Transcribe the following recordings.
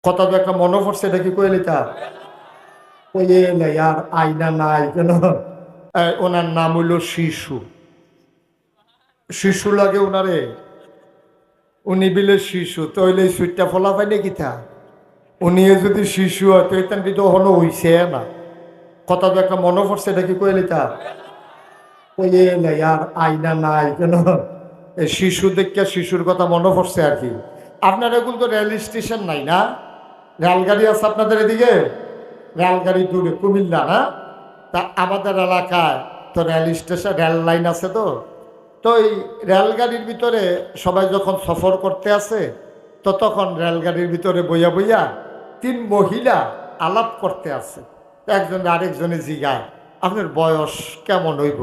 কথা তো একটা মনে পড়ছে, এটা কি কইলি তা ওই আর আইনা নাই কেন। ওনার নাম হইল শিশু। শিশু লাগে ওনারে, উনি বিলে শিশু তো হইলে সুইটটা ফলা পাই নাকি তা। উনি যদি শিশু হয় তো এখান তো হলো হইছে না। কথা তো একটা মনে পড়ছে, এটা কি কইলি তা ওই আর আইনা নাই কেন। এই শিশু দেখে শিশুর কথা মনে পড়ছে আর কি। আপনার এগুলো তো রেল স্টেশন নাই না? রেলগাড়ি আছে আপনাদের এদিকে? রেলগাড়ি দূরে কুমিল্লা না? তা আমাদের এলাকায় তো রেল স্টেশন, রেল লাইন আছে। তো তো এই রেলগাড়ির ভিতরে সবাই যখন সফর করতে আসে তো তখন রেলগাড়ির ভিতরে বইয়া বইয়া তিন মহিলা আলাপ করতে আসে। একজন আরেকজনে জিগায় আপনার বয়স কেমন হইব।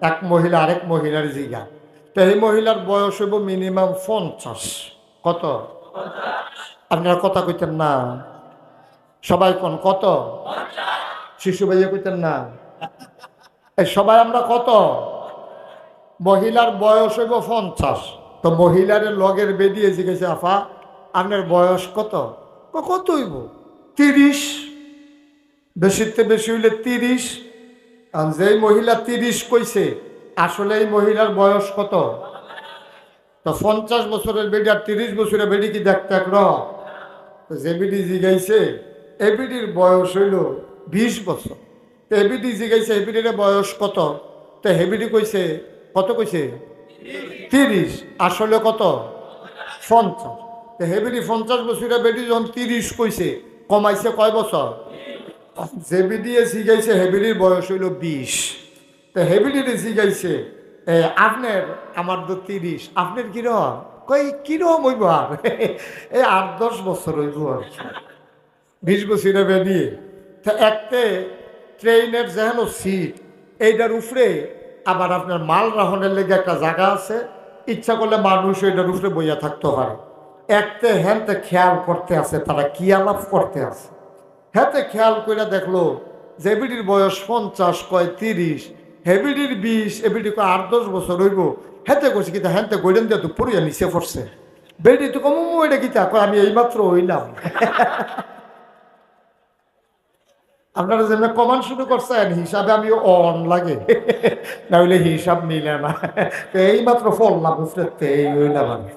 এক মহিলা আরেক মহিলার জিগায়। তো এই মহিলার বয়স হইব মিনিমাম 50। কত? আপনারা কথা কইতেন না সবাই, কোন কত? শিশু ভাইয়া কইতেন না? এই সবাই আমরা কত? মহিলার বয়স হইব 50। তো মহিলার লগের বেরিয়ে জিজ্ঞেস আফা আপনার বয়স কত? কত হইব? 30। বেশিতে বেশি হইলে 30। কারণ যেই মহিলা 30 কইছে আসলে এই মহিলার বয়স কত? তো 50 বছরের বেডি আর 30 বছরের বেডি কি দেখতে এক রকম? তো যে বিডি জিগাইছে এবিডির বয়স হইল 20 বছর। তো এবিডি জিগাইছে এবিডির বয়স কত? তো হেবিডি কইছে কত? কইছে 30। আসলে কত? 50। তো হেবিডি 50 বছরের বেডি যখন 30 কইছে কমাইছে কয় বছর? যে বিডিয়ে জিগাইছে হেবিডির বয়স হইল 20। তো হেবিডিরে জিগাইছে আপনার, আমার তো 30, আপনার কিরম? কই কিরম হইব আর এই 8-10 বছর হইব আর 20 বছরে বেরিয়ে। তো একটা ট্রেনের যেন সিট এইটার উপরে আবার আপনার মাল রাহনের লেগে একটা জায়গা আছে। ইচ্ছা করলে মানুষ ওইটার উপরে বইয়া থাকতে পারে। একটা হ্যানতে খেয়াল করতে আছে তারা কি আলাপ করতে আছে। হ্যাঁতে খেয়াল করে দেখলো যে এবিডির বয়স 50, কয় 30, হেবিডির 20, এবিডি কয় 8-10 বছর হইব। হেতে করছে কিন্তু হ্যানতে গোল্ডেন দিয়ে তো পড়িয়া নিচে পড়ছে। বেডি তো কম এটা কিতা কয় আমি এইমাত্র হইলাম। আপনারা যেন কমান শুরু করছেন হিসাবে আমি অন লাগে না হইলে হিসাব মিলে না। তো এইমাত্র ফললাম বুঝতে এই হইলাম আমি।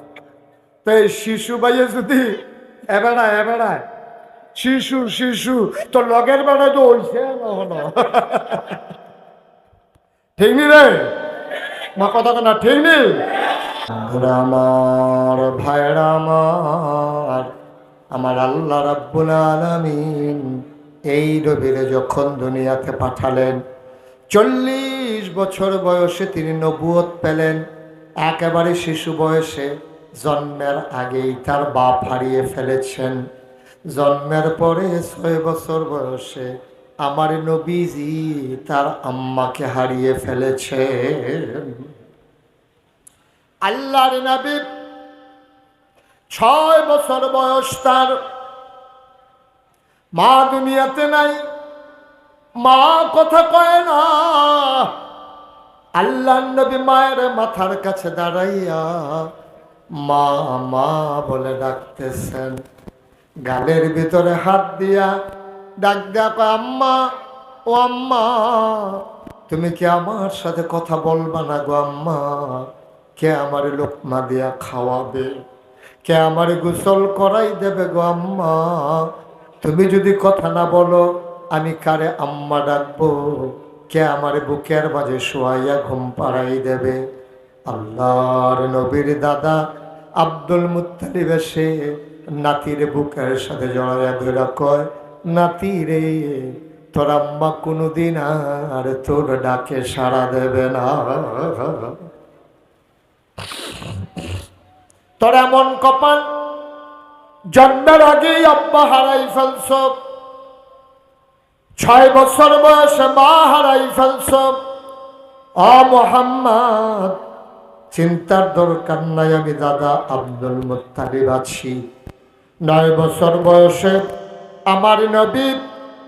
তো এই শিশু ভাইয়ে যদি এবেড়ায় শিশু শিশু তো লগের বেড়ায় তো হইছে না। ঠিক নি রে মা? কথা না ঠিক নেই? আমার ভাইরা আমার, আমার আল্লাহ রাব্বুল আলামিন এই নবীরে যখন দুনিয়াতে পাঠালেন 40 বছর বয়সে তিনি নবুয়ত পেলেন। একেবারে শিশু বয়সে, জন্মের আগেই তার বাপ হারিয়ে ফেলেছেন। জন্মের পরে 6 বছর বয়সে আমার নবীজি তার আম্মাকে হারিয়ে ফেলেছেন। আল্লাহর নবী 6 বছর বয়স তার, মা দুনিয়াতে নাই, মা কথা কয় না। আল্লাহর নবী মায়ের মাথার কাছে দাঁড়াইয়া মা মা বলে ডাকতেছেন। গালের ভিতরে হাত দিয়া ডাক দেয়া কয় আম্মা, ও আম্মা তুমি কি আমার সাথে কথা বলবা না গো আম্মা? কে আমার লোকমা দিয়া খাওয়াবে? কে আমার গোসল করাই দেবে গো আম্মা? তুমি যদি কথা না বলো আমি কারে আম্মা ডাকবো? কে আমার বুকের মাঝে শোয়াইয়া ঘুম পাড়াই দেবে? আল্লাহর নবীর দাদা আব্দুল মুত্তালিব এসে নাতির বুকের সাথে জড়াইয়া ধরে কয়, নাতি রে তোর আম্মা কোনোদিন আর তোর ডাকে সাড়া দেবে না। তোর এমন কপাল, জন্মের আগেই আব্বা হারাই ফেলছ, 6 বছর বয়সে মা হারাই ফেলছ। ও মুহাম্মদ চিন্তার দরকার নাই, আমি দাদা আব্দুল মুত্তালিব আছি। 9 বছর বয়সে আমার নবী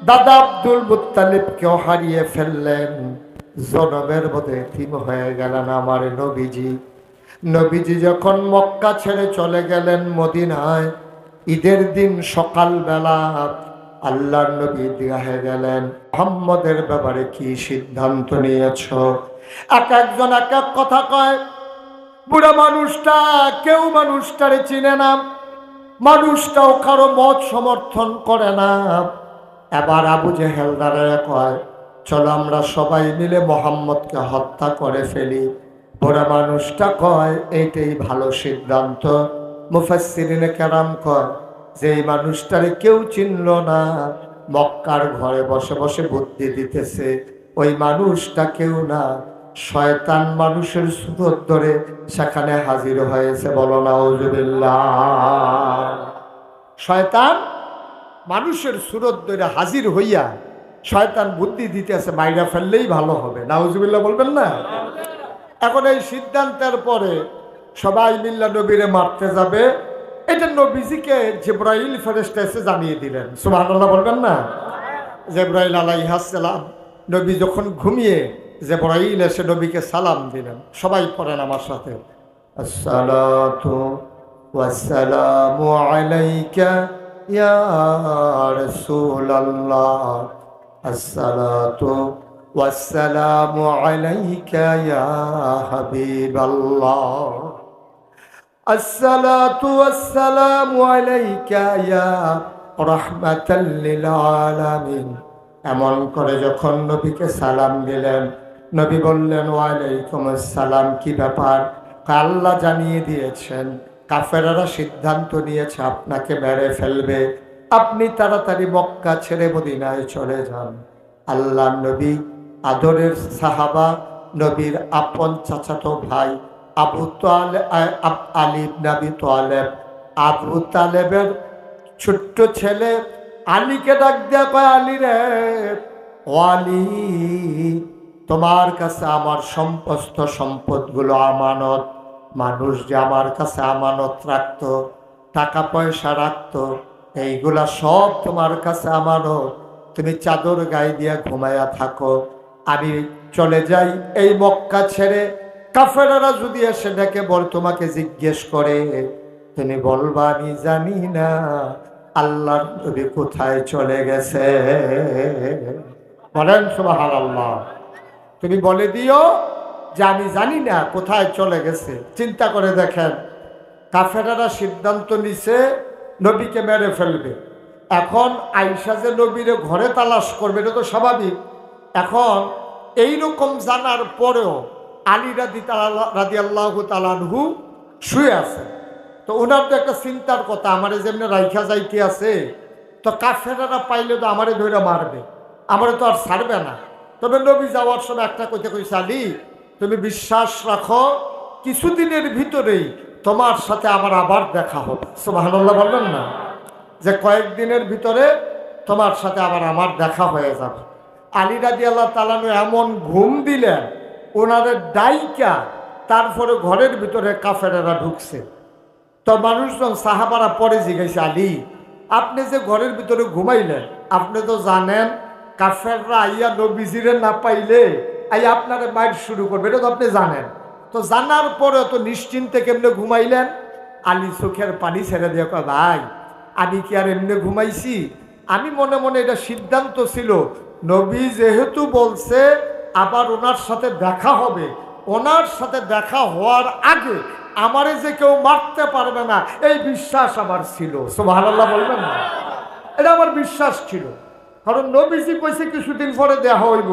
দাদা আব্দুল মুত্তালিবকেও হারিয়ে ফেললেন। জনমের মধ্যে এতিম হয়ে গেলেন আমার নবীজি। নবীজি যখন মক্কা ছেড়ে চলে গেলেন মদিনায়, ঈদের দিন সকালবেলা আল্লাহর নবী দিঘায় গেলেন। মুহাম্মদের ব্যাপারে কি সিদ্ধান্ত নিয়েছ? এক একজন এক এক কথা কয়। বুড়া মানুষটা কেউ মানুষটারে চিনে না, মানুষটাও কারো মত সমর্থন করে না। এবার আবু জেহেল দাঁড়ায় কয়, চলো আমরা সবাই মিলে মুহাম্মদকে হত্যা করে ফেলি। বুড়া মানুষটা কয়, এইটাই ভালো সিদ্ধান্ত। মুফাসসিরিনে কেরাম কয়, যে এই মানুষটারে কেউ চিনল না, মক্কার ঘরে বসে বসে বুদ্ধি দিতেছে, ওই মানুষটা কেউ না, শয়তান মানুষের সুরত ধরে সেখানে হাজির হয়েছে। বলো নাউজুবিল্লাহ। শয়তান মানুষের সুরত ধরে হাজির হইয়া শয়তান বুদ্ধি দিতেছে, মাইরা ফেললেই ভালো হবে। নাউজুবিল্লাহ বলবেন না? এখন এই সিদ্ধান্তের পরে সবাই মিল্লা নবীরে মারতে যাবে। এটা নবীজিকে জিবরাইল ফেরেশতা এসে জানিয়ে দিলেন। সুবহানাল্লাহ বলবেন না? জিবরাইল আলাইহিস সালাম নবী যখন ঘুমিয়ে, জিবরাইল এসে নবীকে সালাম দিলেন। সবাই পড়েন আমার সাথে, আসসালাতু ওয়াসসালামু আলাইকা ইয়া রাসূলুল্লাহ, আসসালাতু ওয়াসসালামু আলাইকা ইয়া হাবিবাল্লাহ, আসসালাতু ওয়াসসালামু আলাইকা ইয়া রাহমাতাল লিল আলামিন। এমন করে যখন নবীকে সালাম দিলেন, নবী বললেন, ওয়ালাইকুম আসসালাম। কি ব্যাপার? আল্লাহ জানিয়ে দিয়েছেন, কাফেররা সিদ্ধান্ত নিয়েছে আপনাকে মেরে ফেলবে, আপনি তাড়াতাড়ি মক্কা ছেড়ে মদিনায় চলে যান। আল্লাহ নবী আদরের সাহাবা, নবীর আপন চাচাতো ভাই আবু তালেব, আলী ইবনে আবি তালেব, আবু তালেবের ছোট্ট ছেলে আলীকে ডাক দেয়া কয়, আলী রে, ও আলী, তোমার কাছে আমার সমস্ত সম্পদগুলো আমানত। মানুষ যে আমার কাছে আমানত রাখতো, টাকা পয়সা রাখতো, এইগুলা সব তোমার কাছে আমানত। তুমি চাদর গায়ে দিয়া ঘুমায়া থাকো, আমি চলে যাই এই মক্কা ছেড়ে। কাফেররা যদি এসে ডেকে বল, তোমাকে জিজ্ঞেস করে, তুমি বলবা আমি জানি না আল্লাহর নবী কোথায় চলে গেছে। বলেন সুবহানাল্লাহ। তুমি বলে দিও যে আমি জানি না কোথায় চলে গেছে। চিন্তা করে দেখেন, কাফেররা সিদ্ধান্ত নিছে নবীকে মেরে ফেলবে। এখন আয়েশা যে নবীরে ঘরে তালাশ করবে, এটা তো স্বাভাবিক। এখন এইরকম জানার পরেও আলী রাদিয়াল্লাহু তাআলা আনহু শুয়ে আছে। তো ওনার তো একটা চিন্তার কথা, আমারে যেমনি রাইখা যাইতে আছে, তো কাফেররা পাইলে তো আমারে ধরে মারবে, আমারে তো আর ছাড়বে না। তবে নবী যাওয়ার সময় একটা কইতে কইছে, আলী তুমি বিশ্বাস রাখো, কিছুদিনের ভিতরেই তোমার সাথে আমার আবার দেখা হবে। সুবহানাল্লাহ বলবেন না? যে কয়েকদিনের ভিতরে তোমার সাথে আবার আমার দেখা হয়ে যাবে। আলী রাদিয়াল্লাহু তাআলা এমন ঘুম দিলেন, ওনাদের ডাইকা তারপরে ঘরের ভিতরে কাফেরেরা ঢুকছে। তো মানুষজন সাহাবারা পরে জিজ্ঞাসা, আলী আপনি যে ঘরের ভিতরে ঘুমাইলেন, আপনি তো জানেন কাফেররা আইয়া নবীজিরে না পাইলে আইয়া আপনারে মাইর শুরু করবে, এটা তো আপনি জানেন। তো জানার পরে তো নিশ্চিন্তে কেমনে ঘুমাইলেন? আলী চোখের পানি ছেড়ে দিয়ে কয়, ভাই আমি কি আর এমনি ঘুমাইছি? আমি মনে মনে এটা সিদ্ধান্ত ছিল, নবী যেহেতু বলছে আবার ওনার সাথে দেখা হবে, ওনার সাথে দেখা হওয়ার আগে আমারে যে কেউ মারতে পারবে না, এই বিশ্বাস আমার ছিল। সুবহানাল্লাহ বলবেন না? এটা আমার বিশ্বাস ছিল, কারণ নবীজি কইছে কিছুদিন পরে দেখা হইব,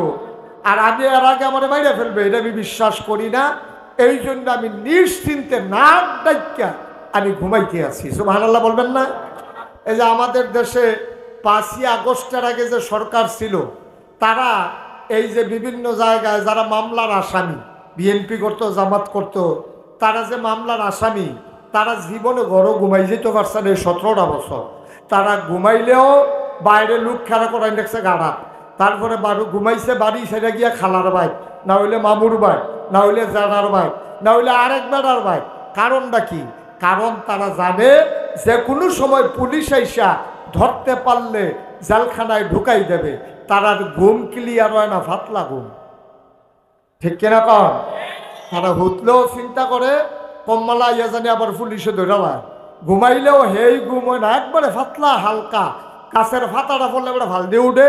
আর আমি এর আগে আমার মাইরা ফেলবে, এটা আমি বিশ্বাস করি না। এই জন্য আমি নিশ্চিন্তে নাক ডাইকা আমি ঘুমাইতে আছি। সুবহানাল্লাহ বলবেন না? এই যে আমাদের দেশে 5ই আগস্টের আগে যে সরকার ছিল, তারা এই যে বিভিন্ন জায়গায় যারা মামলার আসামি, বিএনপি করতো, জামাত করতো, তারা যে মামলার আসামি, তারা জীবনে ঘরও ঘুমাই যেত পারছে না। 17টা বছর তারা ঘুমাইলেও বাইরে লোক খেলা করাই দেখছে গাড়া, তারপরে ঘুমাইছে বাড়ি সেটা গিয়া খালার বাইক, না হইলে মামুর বাইক, না হইলে জানার বাইক, না হইলে আরেক বেড়ার বাইক। কারণটা কি? কারণ তারা জানে যে কোনো সময় পুলিশ আইসা ধরতে পারলে জেলখানায় ঢুকাই দেবে। তারা ঘুম ক্লিয়ার হয় না, ফাতলা ঘুম। ঠিক কিনা কন? তারা হুতলেও চিন্তা করে কম্মালা ইয়া জানি আবার পুলিশে ধরালা, ঘুমাইলেও হেই ঘুম হয় না, একবারে ফাতলা হালকা, কাছের ফাতাটা পড়লে এবারে ভাল দিয়ে উঠে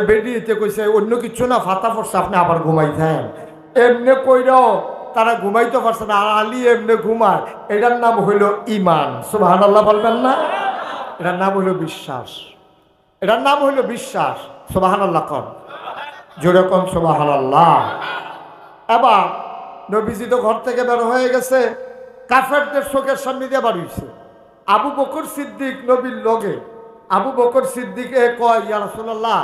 বেরিয়েতে কইছে অন্য কিছু না, ফাতা পড়ছে আপনি আবার ঘুমাইছেন। এমনি কইরাও তারা ঘুমাইতে পারছে না, আর আলী এমনি ঘুমায়। এটার নাম হইল ইমান। সুবহানাল্লাহ বলবেন না? এটার নাম হইল বিশ্বাস, এটার নাম হইল বিশ্বাস। সুবহানাল্লাহ কন, জোরে কন সুবহানাল্লাহ। এবার নবীজি তো ঘর থেকে বের হয়ে গেছে, কাফেরদের চোখের সামনে দিয়ে বাড়িয়েছে। আবু বকর সিদ্দিক নবীর লগে, আবু বকর সিদ্দিকে কয়, ইয়া রাসূলুল্লাহ,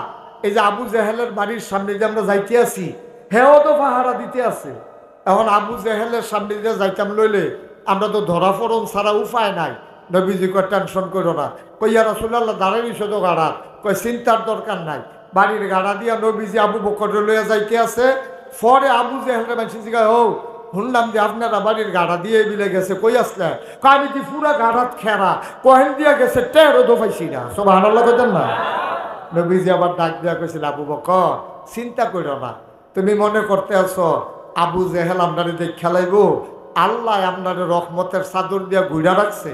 এই যে আবু জেহেলের বাড়ির সামনে দিয়ে আমরা যাইতে আছি, হেও তো পাহারা দিতে আছে। এখন আবু জেহেলের সামনে দিয়ে যাইতাম লইলে আমরা তো ধরা পড়ন ছাড়া উপায় নাই। নবীজি কয় টেনশন করো না। কই ইয়া রাসূলুল্লাহ, দাঁড়ানি শুধু গাড়া। কয় চিন্তার দরকার নাই, বাড়ির গাড়া দিয়া নবীজি আবু বকর লইয়া যাইতে আছে। পরে আবু জেহেলের মানুষ জিগায়, ও শুনলাম যে আপনারা বাড়ির গাড়া দিয়ে বিলে গেছে, কই আসলে? আমি কি পুরা গাড়াত খেরা, কহেন দিয়া গেছে, টেরও তো পাইছি না। সুবহানাল্লাহ কইতেন না? নবীজি আবার ডাক দিয়া কইছিল, আবু বকর চিন্তা করো না, তুমি মনে করতে আছো আবু জেহেল আপনারে দেখ খেলাইব? আল্লাহ আপনারে রহমতের চাদর দিয়া ঘুরা রাখছে,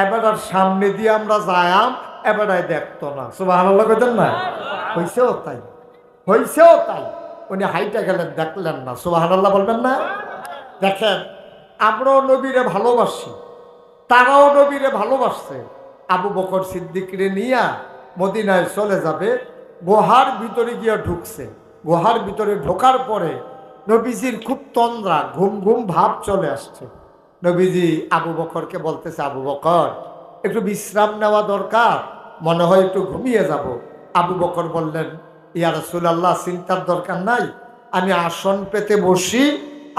এবার আর সামনে দিয়ে আমরা যায়াম, এবারাই দেখতো না। সুবহানাল্লাহ কইতেন না? হইছেও তাই, হইছেও তাই। উনি হাইটা গেলেন, দেখলেন না। সুবহানাল্লাহ বলবেন না? দেখেন, আমরাও নবীরে ভালোবাসি, তারাও নবীরে ভালোবাসছে। আবু বকর সিদ্দিকরে নিয়া মদিনায় চলে যাবে, গুহার ভিতরে গিয়া ঢুকছে। গুহার ভিতরে ঢোকার পরে নবীজির খুব তন্দ্রা, ঘুম ঘুম ভাব চলে আসছে। নবীজি আবু বকরকে বলতেছে, আবু বকর একটু বিশ্রাম নেওয়া দরকার, মনে হয় একটু ঘুমিয়ে যাব। আবু বকর বললেন, ইয়া রাসূলুল্লাহ, চিন্তার দরকার নাই, আমি আসন পেতে বসি,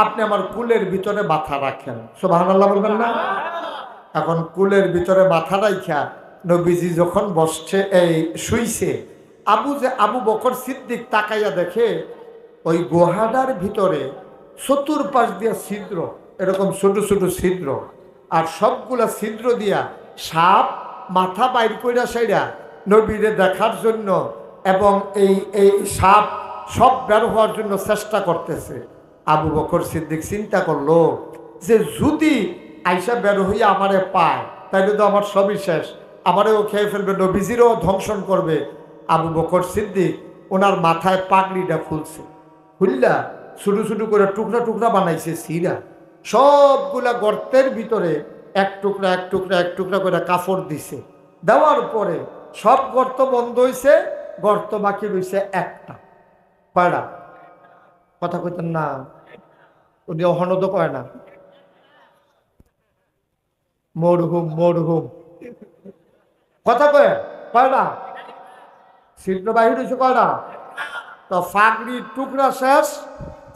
আপনি আমার কুলের ভিতরে মাথা রাখেন। সুবহানাল্লাহ বলবেন না? এখন কুলের ভিতরে মাথা রাখা নবীজি যখন বসছে, এই শুইছে, আবু বকর সিদ্দিক তাকাইয়া দেখে ওই গুহাটার ভিতরে চতুর্পাশ দিয়া ছিদ্র, এরকম ছোট ছোট ছিদ্র, আর সবগুলা ছিদ্র দিয়া সাপ মাথা বাইর কইরা সাইরা নবীরে দেখার জন্য, এবং এই সাপ সব বের হওয়ার জন্য চেষ্টা করতেছে। আবু বকর সিদ্দিক চিন্তা করলো যে যদি আইসা বের হইয়া আমারে পায় তাইলে তো আমার সবই শেষ, আমারেও খেয়ে ফেলবে, নবীজিরও ধ্বংসন করবে। আবু বকর সিদ্দিক ওনার মাথায় পাগড়িটা খুলছে, খুললা ছোটো ছোটো করে টুকরা টুকরা বানাইছে সিরা, সবগুলা গর্তের ভিতরে এক টুকরা এক টুকরা এক টুকরা করে কাপড় দিছে। দেওয়ার পরে সব গর্ত বন্ধ হয়েছে, গর্ত বাকি রয়েছে একটা। কয়টা? কথা কইতেন না? উনি অহনদ কয় না, মরহুম মরহুম কথা কয়। কয়টা ছিদ্র বাহির হয়েছে? কয়টা? তো ফাগড়ির টুকরা শেষ,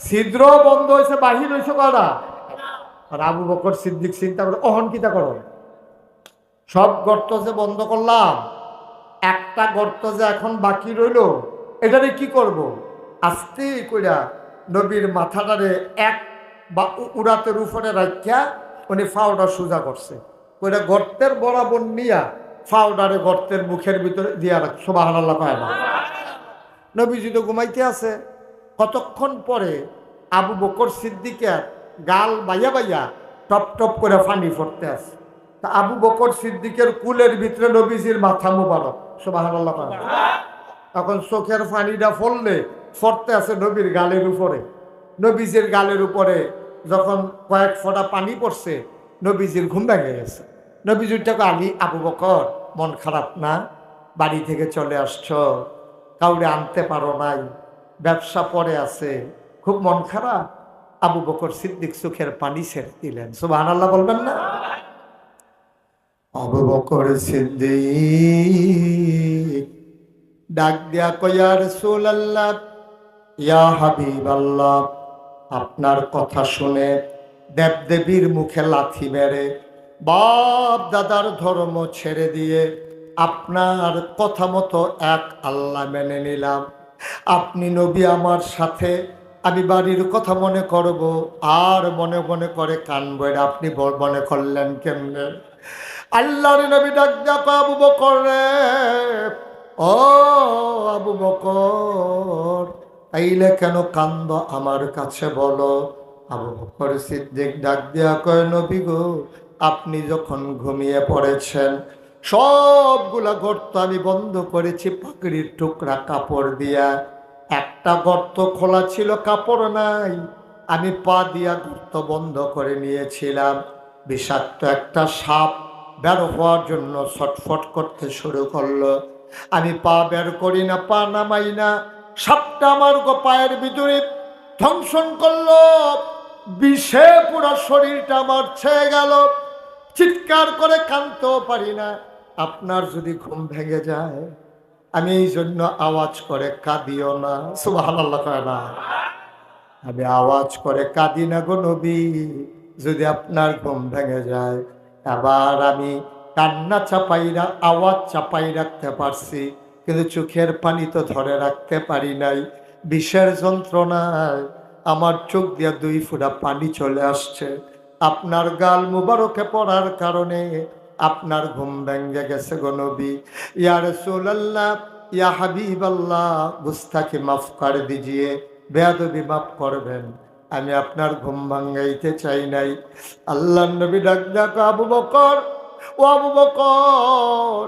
ছিদ্র বন্ধ হয়েছে, বাহির হয়েছে কয়টা? আর আবু বকর সিদ্দিক চিন্তা করে, অহন কিতা করো, সব গর্ত যে বন্ধ করলাম, একটা গর্ত যে এখন বাকি রইল, এটারে কি করব? আস্তে কইরা নবীর মাথাটারে এক বা উড়াতের উপরে রাখিয়া উনি ফাওটা সোজা করছে, কইরা গর্তের বরাবর নিয়া ফাওডারে গর্তের মুখের ভিতরে দিয়া রাখ। সুবহানাল্লাহ পায় না? নবীজি তো ঘুমাইতে আছে। কতক্ষণ পরে আবু বকর সিদ্দিকের গাল বাইয়া বাইয়া টপ টপ করে পানি পড়তে আছে। তা আবু বকর সিদ্দিকের কুলের ভিতরে নবীজির মাথা মুবারক। সুবহানাল্লাহ পায় না? তখন চোখের পানিটা ফললে ফরতে আছে নবীর গালের উপরে। নবীজির গালের উপরে যখন কয়েক ফোঁটা পানি পড়ছে, নবীজির ঘুম ভেঙে গেছে। নবীজিরটাকে, আলী, আবু বকর মন খারাপ না? বাড়ি থেকে চলে আসছ, কাউরে আনতে পারো নাই, ব্যবসা পড়ে আছে, খুব মন খারাপ? আবু বকর সিদ্দিক চোখের পানি ছেড়ে দিলেন। সুবহানাল্লাহ বলবেন না? আবু বকর সিদ্দিক ডাক দিয়া কয়, ইয়া রাসূলুল্লাহ, ইয়া হাবিবাল্লাহ, আপনার কথা শুনে দেবদেবীর মুখে লাথি মেরে বাপ দাদার ধর্ম ছেড়ে দিয়ে আপনার কথা মতো এক আল্লাহ মেনে নিলাম। আপনি নবী আমার সাথে, আমি বাড়ির কথা মনে করব, আর মনে মনে করে কানবো। আপনি মনে করলেন কেমনে? আল্লাহর নবী ডাক দিয়া কয়, আবু বকর রে, ও আবু বকর, তাইলে কেন কান্দ আমার কাছে বলো? আবু বকর সিদ্দিক ডাক দিয়া কয়, নবী গো, আপনি যখন ঘুমিয়ে পড়েছেন, সবগুলা গর্ত আমি বন্ধ করেছি পাকড়ির টুকরা কাপড় দিয়া। একটা গর্ত খোলা ছিল, কাপড় নাই, আমি পা দিয়া গর্ত বন্ধ করে নিয়েছিলাম। বিষাক্ত একটা সাপ বের হওয়ার জন্য ছটফট করতে শুরু করলো। আমি পা বের করি না, পা নামাই না, সাপটা আমার পায়ের ভিতরে ধ্বংসন করলো। বিষে পুরো শরীরটা আমার ছেয়ে গেল। চিৎকার করে কাঁদতেও পারি না। আপনার যদি ঘুম ভেঙে যায়, আমি এই জন্য আওয়াজ করে কাঁদিও না। সুবহানাল্লাহ কয় না? আমি আওয়াজ করে কাঁদি না গো নবী, যদি আপনার ঘুম ভেঙে যায়। আবার আমি কান্না চাপাইরা আওয়াজ চাপাই রাখতে পারছি, কিন্তু চোখের পানি তো ধরে রাখতে পারি নাই। বিষের যন্ত্রণায় আমার চোখ দিয়া 2 ফোঁটা পানি চলে আসছে। আপনার গাল মুবারকে পড়ার কারণে আপনার ঘুম ভেঙে গেছে গো নবী। ইয়া রাসূলুল্লাহ, ইয়া হাবিবাল্লাহ, গুস্তাখি মাফ করে দিজিয়ে, বেয়াদবি মাফ করবেন, আমি আপনার ঘুম ভাঙ্গাইতে চাই নাই। আল্লাহ নবী ডাক ডাক, আবু বকর, ও আবু বকর,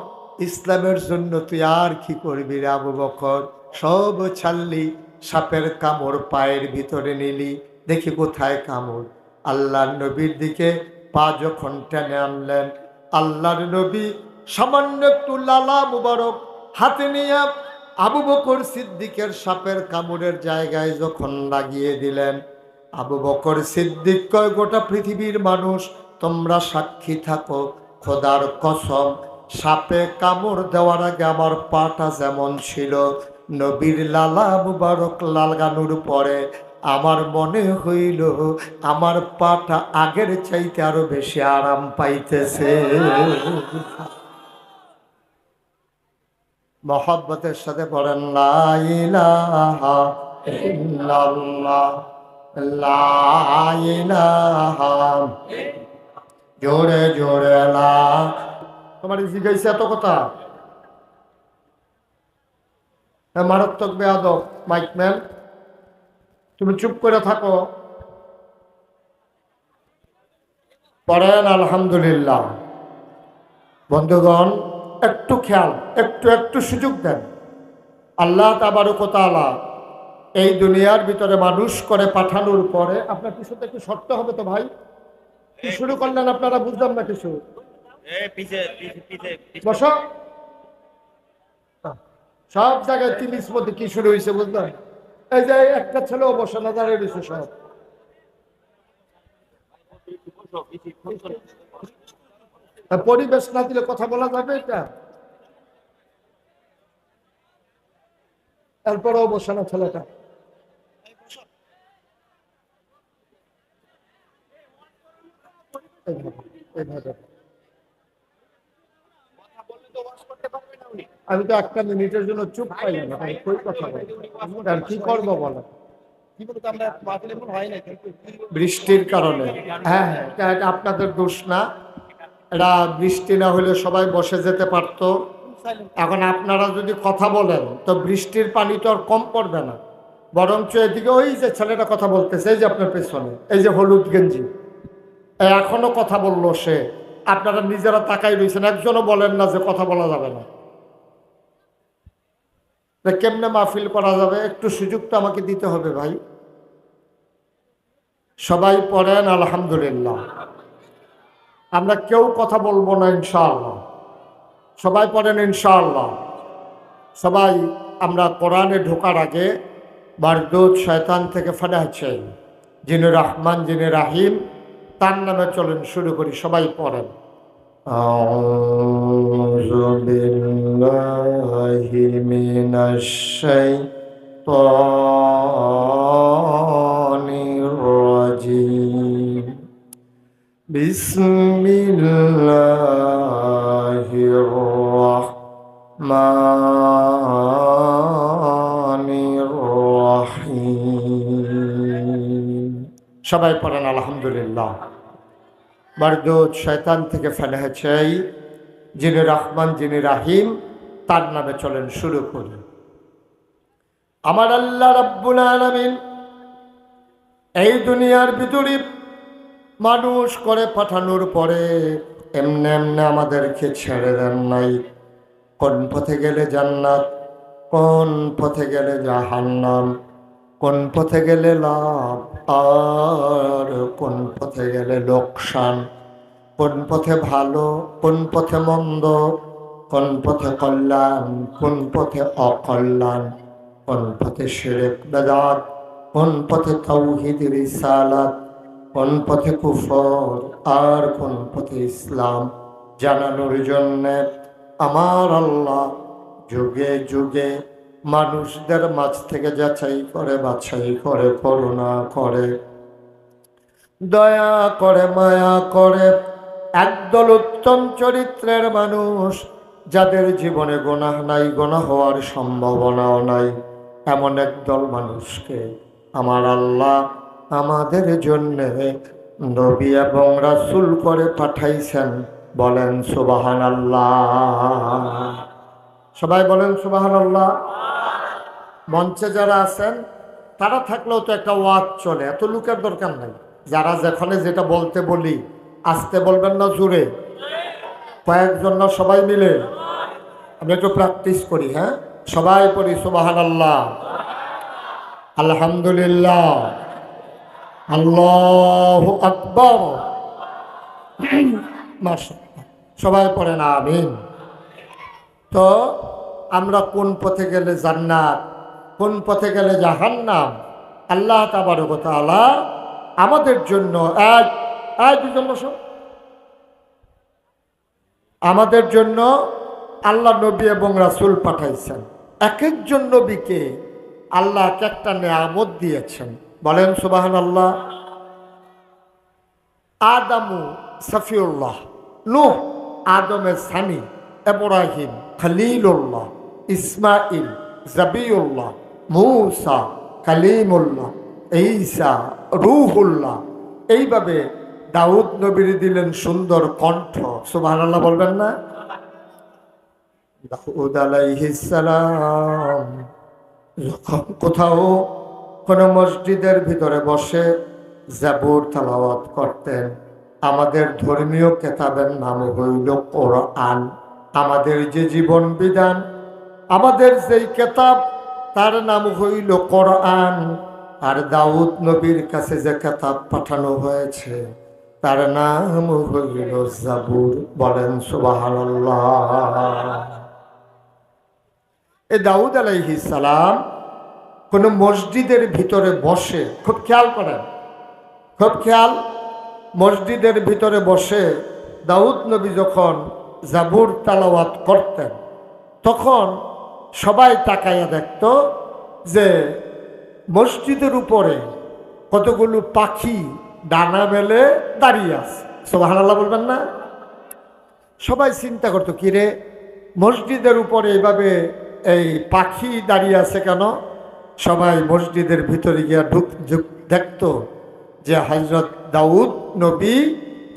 ইসলামের জন্য তুই আর কি করবি রে আবু বকর? সব ছাড়লি, সাপের কামড় পায়ের ভিতরে নিলি, দেখি কোথায় কামড়। আল্লাহর নবীর দিকে পা যখন টেনে আনলেন, আল্লাহর নবী সামান্য একটু লালা মুবারক হাতে নিয়ে আবু বকর সিদ্দিকের সাপের কামড়ের জায়গায় যখন লাগিয়ে দিলেন, আবু বকর সিদ্দিক কয়, গোটা পৃথিবীর মানুষ তোমরা সাক্ষী থাকো, খোদার কসম, সাপে কামড় দেওয়ার আগে আমার পাটা যেমন ছিল, নবীর লালা মুবারক লাগানোর পরে আমার মনে হইল আমার পাটা আগের চাইতে আরো বেশি আরাম পাইতেছে। মহব্বতের সাথে পড়েন লা ইলাহা ইল্লাল্লাহ, লা ইলাহা, জোরে জোরে লা। তোমার জিজ্ঞাসা এত কথা? মারাত্মক বেয়াদব মাইকম্যান, তুমি চুপ করে থাকো। পড়েন আলহামদুলিল্লাহ। বন্ধুগণ, একটু খেয়াল, একটু সুযোগ দেন। আল্লাহ তাবারক ওয়া তাআলা এই দুনিয়ার ভিতরে মানুষ করে পাঠানোর পরে আপনার কিছু একটু শর্ত হবে তো ভাই। কি শুরু করলেন আপনারা? বুঝলাম না কিছু। বসো। সব জায়গায় তিলিশ মধ্যে কি শুরু হয়েছে বুঝলেন? এই যে একটা ছেলেও বসে না, দাঁড়িয়ে রয়েছে সব। পরিবেশ না দিলে কথা বলা যাবে এটা? এরপরেও বসে না ছেলেটা। আমি তো একটা মিনিটের জন্য চুপ পাইলাম না, কই কথা বলি আর কি করবো বলো? বৃষ্টির কারণে। হ্যাঁ হ্যাঁ, এটা আপনাদের দোষ না। এটা বৃষ্টি না হলে সবাই বসে যেতে পারতো। এখন আপনারা যদি কথা বলেন তো বৃষ্টির পানি তো আর কম পড়বে না, বরঞ্চ এদিকে ওই যে ছেলেটা কথা বলতেছে, এই যে আপনার পেছনে, এই যে হলুদ গেঞ্জি, এখনো কথা বললো সে। আপনারা নিজেরা তাকাই রয়েছেন, একজনও বলেন না যে কথা বলা যাবে না। কেমনে মাহফিল করা যাবে? একটু সুযোগ তো আমাকে দিতে হবে ভাই। সবাই পড়েন আলহামদুলিল্লাহ। আমরা কেউ কথা বলবো না ইনশাআল্লাহ। সবাই পড়েন ইনশাআল্লাহ। সবাই আমরা কোরআনে ঢোকার আগে বারদুদ শয়তান থেকে ফানাহ চাই। যিনি রহমান, যিনি রাহিম, তার নামে চলেন শুরু করি। সবাই পড়েন। আউযু বিল্লাহি মিনাশ শাইতানির রাজিম। বিসমিল্লাহির রাহমানির রাহিম। সবাই পড়েন আলহামদুলিল্লাহ। বারদুদ শয়তান থেকে ফানাহ চাই। যিনি রহমান, যিনি রাহিম, তার নামে চলেন শুরু করি। আমার আল্লাহ রাব্বুল আলামিন এই দুনিয়ার ভিতরে মানুষ করে পাঠানোর পরে এমনি এমনি আমাদেরকে ছেড়ে দেন নাই। কোন পথে গেলে জান্নাত, কোন পথে গেলে জাহান্নাম, কোন পথে গেলে লাভ আর কোন পথে গেলে লোকসান, কোন পথে ভালো, কোন পথে মন্দ, কোন পথে কল্যাণ, কোন পথে অকল্যাণ, কোন পথে শিরক বেদাত, কোন পথে তাওহীদ রিসালাত, কোন পথে কুফর আর কোন পথে ইসলাম জানানোর জন্যে আমার আল্লাহ যুগে যুগে মানুষদের মাঝ থেকে যাচাই করে বাছাই করে করুণা করে দয়া করে মায়া করে একদল উত্তম চরিত্রের মানুষ যাদের জীবনে গুনাহ নাই, গুনাহ হওয়ার সম্ভাবনাও নাই, এমন একদল মানুষকে আমার আল্লাহ আমাদের জন্য নবী এবং রাসূল করে পাঠাইছেন। বলেন সুবহানাল্লাহ। সবাই বলেন সুবহানাল্লাহ। মঞ্চে যারা আছেন তারা থাকলেও তো একটা ওয়াজ চলে, এত লোকের দরকার নাই। যারা যেখানে যেটা বলতে বলি আস্তে বলবেন না জোরে, কয়েকজন না সবাই মিলে আমরা একটু প্র্যাকটিস করি। হ্যাঁ, সবাই পড়ি সুবহানাল্লাহ, আলহামদুলিল্লাহ, আল্লাহু আকবার। মাশাআল্লাহ, সবাই পড়েন আমিন। তো আমরা কোন পথে গেলে জান্নাত, কোন পথে গেলে জাহান্নাম, আল্লাহ তাবারক ওয়া তাআলা আমাদের জন্য আমাদের জন্য আল্লাহ নবী এবং রাসূল পাঠাইছেন। এক একজন নবীকে আল্লাহ এক একটা নেয়ামত দিয়েছেন। বলেন সুবহানাল্লাহ। আদামু সফিউল্লাহ, নূহ আদমের সানি, ইব্রাহিম খলিলুল্লাহ, ইসমাইল জাবিউল্লাহ, মূসা কালিমুল্লাহ, ঈসা রূহুল্লাহ। এইভাবে দাউদ নবীর দিলেন সুন্দর কণ্ঠ। সুবহানাল্লাহ বলবেন না? দাউদ আলাইহিস সালাম যখন কোথাও কোন মসজিদের ভিতরে বসে জাবুর তেলাওয়াত করতেন, আমাদের ধর্মীয় কিতাবের নাম হইল কোরআন। আমাদের যে জীবন বিধান, আমাদের যেই কিতাব তার নাম হইল কোরআন। আর দাউদ নবীর কাছে যে কিতাব পাঠানো হয়েছে তার নাম হইল জাবুর। বলেন সুবহানাল্লাহ। এই দাউদ আলাইহিস সালাম কোন মসজিদের ভিতরে বসে, খুব খেয়াল করেন, খুব খেয়াল, মসজিদের ভিতরে বসে দাউদ নবী যখন জাবুর তেলাওয়াত করতেন তখন সবাই তাকাইয়া দেখত যে মসজিদের উপরে কতগুলো পাখি ডানা মেলে দাঁড়িয়ে আছে। সুবহানাল্লাহ বলবেন না? সবাই চিন্তা করতো, কিরে মসজিদের উপরে এইভাবে এই পাখি দাঁড়িয়ে আছে কেন? সবাই মসজিদের ভিতরে গিয়া দেখত যে হযরত দাউদ নবী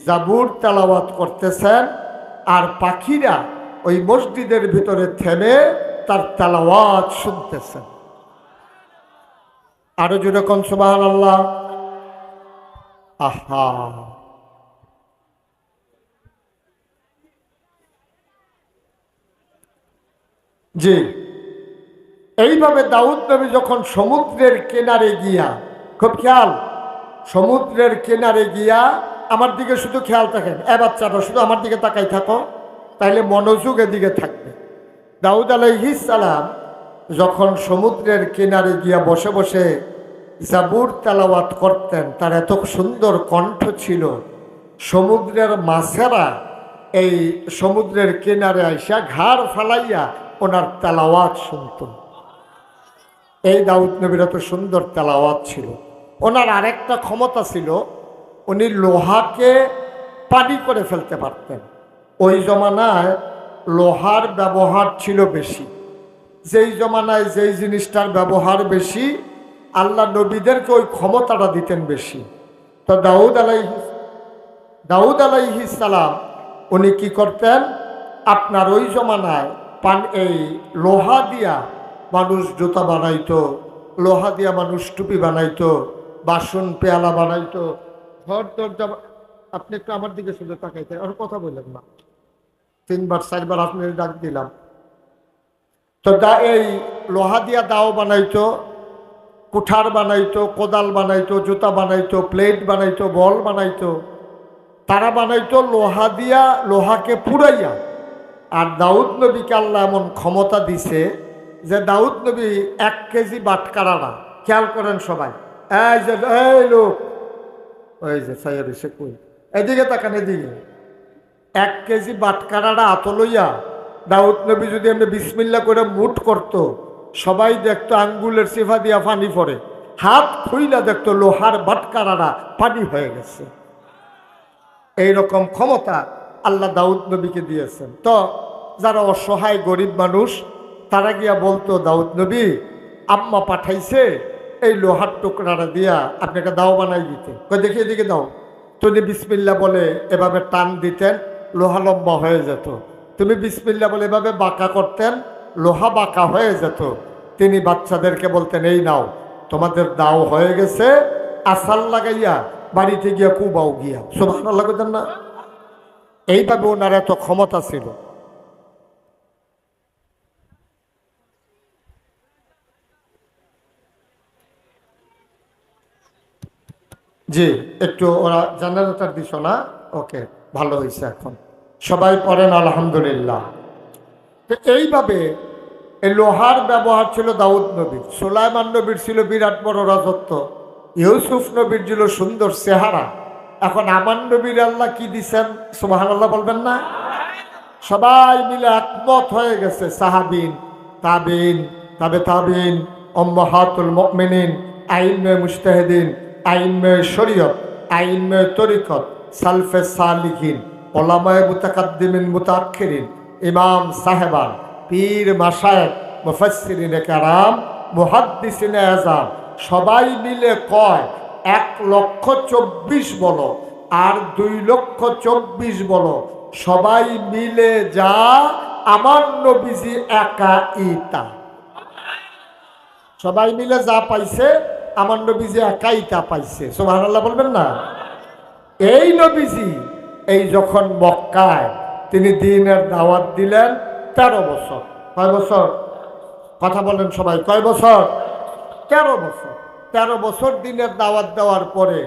জাবুর তেলাওয়াত করতেছেন আর পাখিরা ওই মসজিদের ভিতরে থেমে তার তেলাওয়াত শুনতেছেন। আরো জোরে কোন সুবহানাল্লাহ। আহা, জি, এইভাবে দাউদ নবী যখন সমুদ্রের কিনারে গিয়া, খুব খেয়াল, সমুদ্রের কিনারে গিয়া, আমার দিকে শুধু খেয়াল থাকেন, এ বাচ্চাটা শুধু আমার দিকে তাকাই থাকো, তাইলে মনোযোগ এদিকে থাকবে। দাউদ আলাইহিস সালাম যখন সমুদ্রের কিনারে গিয়া বসে বসে জাবুর তেলাওয়াত করতেন, তার এত সুন্দর কণ্ঠ ছিল, সমুদ্রের মাছেরা এই সমুদ্রের কিনারে আইসা ঘাড় ফালাইয়া ওনার তেলাওয়াত শুনত। এই দাউদ নবীর এত সুন্দর তেলাওয়াত ছিল। ওনার আরেকটা ক্ষমতা ছিল, উনি লোহাকে পানি করে ফেলতে পারতেন। ওই জমানায় লোহার ব্যবহার ছিল বেশি। যেই জমানায় যেই জিনিসটার ব্যবহার বেশি, আল্লাহ নবীদেরকে ওই ক্ষমতাটা দিতেন বেশি। তো দাউদ আলাইহিস সালাম উনি কি করতেন, আপনার ওই জমানায় এই লোহা দিয়া মানুষ জুতা বানাইতো, লোহা দিয়া মানুষ টুপি বানাইতো, বাসন পেয়ালা বানাইতো, ঘর দরজা আপনি একটু আমার দিকে শুধু তাকাইতে, আর কথা বললেন না। 3বার 4বার আপনি ডাক দিলাম। তো এই লোহা দিয়া দাও বানাইতো, কুঠার বানাইতো, কোদাল বানাইতো, জুতা বানাইতো, প্লেট বানাইতো, বল বানাইতো। তারা বানাইতো লোহা দিয়া, লোহাকে পুড়াইয়া। আর দাউদ নবীকে আল্লাহ এমন ক্ষমতা দিছে যে দাউদ নবী 1 কেজি বাটকারা না। খেয়াল করেন সবাই, এই যে এই লোক, ওই যে সাইয়ার এসে কই, এদিকে তাকান, এদিকে। 1 কেজি বাটকারাটা হাত লইয়া দাউদ নবী যদি এমনি বিসমিল্লা করে মুঠ করত, সবাই দেখতো আঙ্গুলের সিফা দিয়া পানি পড়ে। হাত খুইলা দেখতো লোহার বাটকারাটা পানি হয়ে গেছে। এইরকম ক্ষমতা আল্লাহ দাউদ নবীকে দিয়েছেন। তো যারা অসহায় গরিব মানুষ, তারা গিয়া বলতো, দাউদ নবী আম্মা পাঠাইছে এই লোহার টুকরাটা দিয়া আপনাকে দাও বানাই দিতে। দেখি এদিকে দাও। তুমি বিসমিল্লা বলে এভাবে টান দিতেন, লোহা লম্বা হয়ে যেত। তুমি বিসমিল্লা বলে এভাবে বাঁকা করতেন, লোহা বাঁকা হয়ে যেত। তিনি বাচ্চাদেরকে বলতেন, এই নাও তোমাদের দাও হয়ে গেছে, আসাল লাগাইয়া বাড়িতে গিয়া কুবাও গিয়া। সুবহানাল্লাহ কইতেন না? এইভাবে ওনার এত ক্ষমতা ছিল। জি, একটু ওরা জেনারেটর দিছ না? ওকে, ভালো হয়েছে। এখন সবাই পড়েন আলহামদুলিল্লাহ। তো এইভাবে এই লোহার ব্যবহার ছিল দাউদ নবীর। সুলাইমান নবীর ছিল বিরাট বড় রাজত্ব। ইউসুফ নবীর ছিল সুন্দর চেহারা। এখন আমার নবীর আল্লাহ কি দিছেন? সুবহানাল্লাহ বলবেন না? সবাই মিলে একমত হয়ে গেছে। সাহাবিন, তাবিন, তাবে তাবিন, উম্মাহাতুল মুমিনিন, আইম্মে মুজতাহিদিন, আইম্মে শরীয়ত, আইম্মে তরিকত, সালফে সালিহিন, উলামায়ে মুতাকাদ্দিমিন মুতাআখিরিন, ইমাম সাহেবান, পীর মাশায়েখ, মুফাসসিরিনে কেরাম, মুহাদ্দিসিনে আযম, সবাই মিলে কয় 1,24,000 বলো আর 2,24,000 বলো, সবাই মিলে যা আমার নবীজি একা ইতা। সবাই মিলে যা পাইছে আমার নবীজি একাই তা পাইছে। সুবহানাল্লাহ বলবেন না? এই নবীজি এই যখন মক্কায় তিনি দ্বীনের দাওয়াত দিলেন 13 বছর। কয় বছর? কথা বলেন সবাই, কয় বছর? 13 বছর। 13 বছর দ্বীনের দাওয়াত দেওয়ার পরে